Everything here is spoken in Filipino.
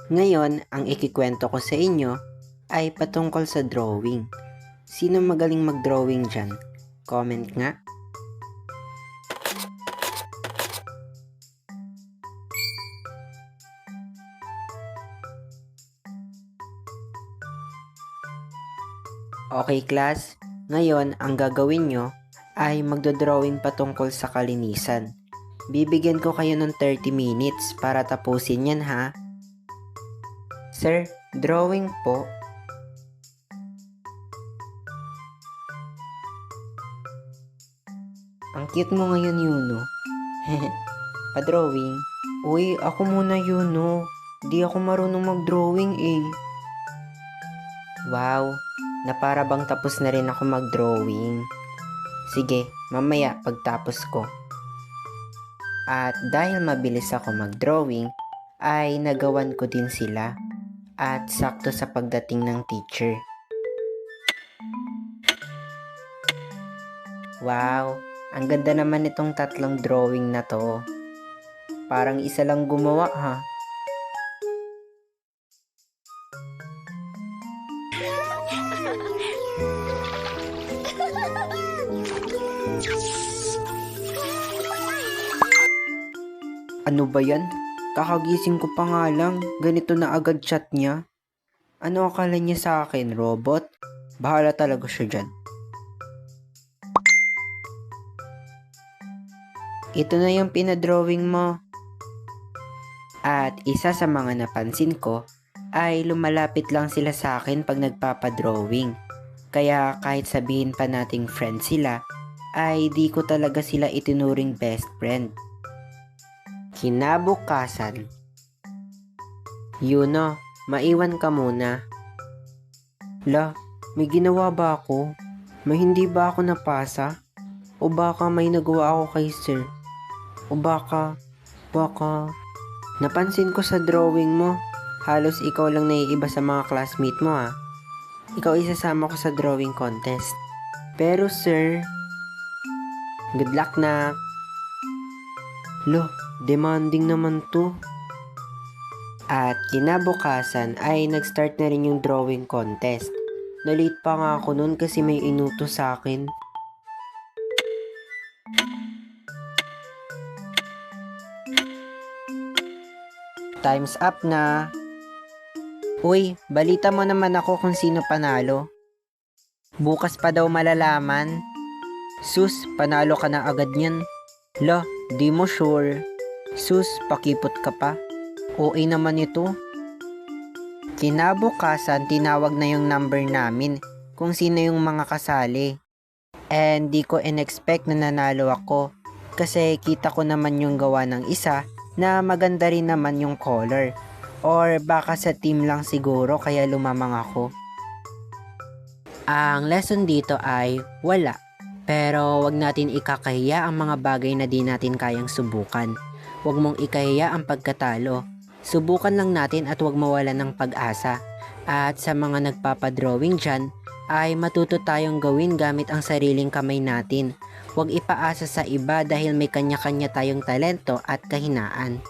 Ngayon, ang ikikwento ko sa inyo ay patungkol sa drawing. Sino magaling mag-drawing dyan? Comment nga. Okay class, ngayon ang gagawin nyo ay magdodrawing patungkol sa kalinisan. Bibigyan ko kayo ng 30 minutes para tapusin yan ha. Sir, drawing po. Ang cute mo ngayon, Yuno. Pa-drawing. Uy, ako muna, Yuno. Di ako marunong mag-drawing eh. Wow, na para bang tapos na rin ako mag-drawing. Sige, mamaya pagtapos ko. At dahil mabilis ako mag-drawing, ay nagawan ko din sila. At sakto sa pagdating ng teacher. Wow, ang ganda naman itong tatlong drawing na to. Parang isa lang gumawa ha. Ano ba yan? Kakagising ko pa nga lang, ganito na agad chat niya. Ano akala niya sa akin, robot? Bahala talaga siya dyan. Ito na yung pinadrawing mo. At isa sa mga napansin ko ay lumalapit lang sila sa akin pag nagpapadrawing. Kaya kahit sabihin pa nating friend sila, ay di ko talaga sila itinuring best friend. Kinabukasan. Yuno, maiwan ka muna. La, may ginawa ba ako? May hindi ba ako napasa? O baka may nagawa ako kay sir? O baka, napansin ko sa drawing mo, halos ikaw lang naiiba sa mga classmate mo ha. Ikaw isasama ko sa drawing contest. Pero sir, good luck na. Lo, demanding naman to. At kinabukasan ay nag-start na rin yung drawing contest. Nalate pa nga ako nun kasi may inuto sa akin. Time's up na. Uy, balita mo naman ako kung sino panalo. Bukas pa daw malalaman. Sus, panalo ka na agad niyan. La, di mo sure. Sus, pakipot ka pa. OA naman ito. Kinabukasan, tinawag na yung number namin kung sino yung mga kasali. And di ko in-expect na nanalo ako kasi kita ko naman yung gawa ng isa na maganda rin naman yung color. Or baka sa team lang siguro kaya lumamang ako. Ang lesson dito ay wala. Pero wag natin ikakahiya ang mga bagay na di natin kayang subukan. Wag mong ikahiya ang pagkatalo. Subukan lang natin at wag mawalan ng pag-asa. At sa mga nagpapadrawing dyan, ay matuto tayong gawin gamit ang sariling kamay natin. Wag ipaasa sa iba dahil may kanya-kanya tayong talento at kahinaan.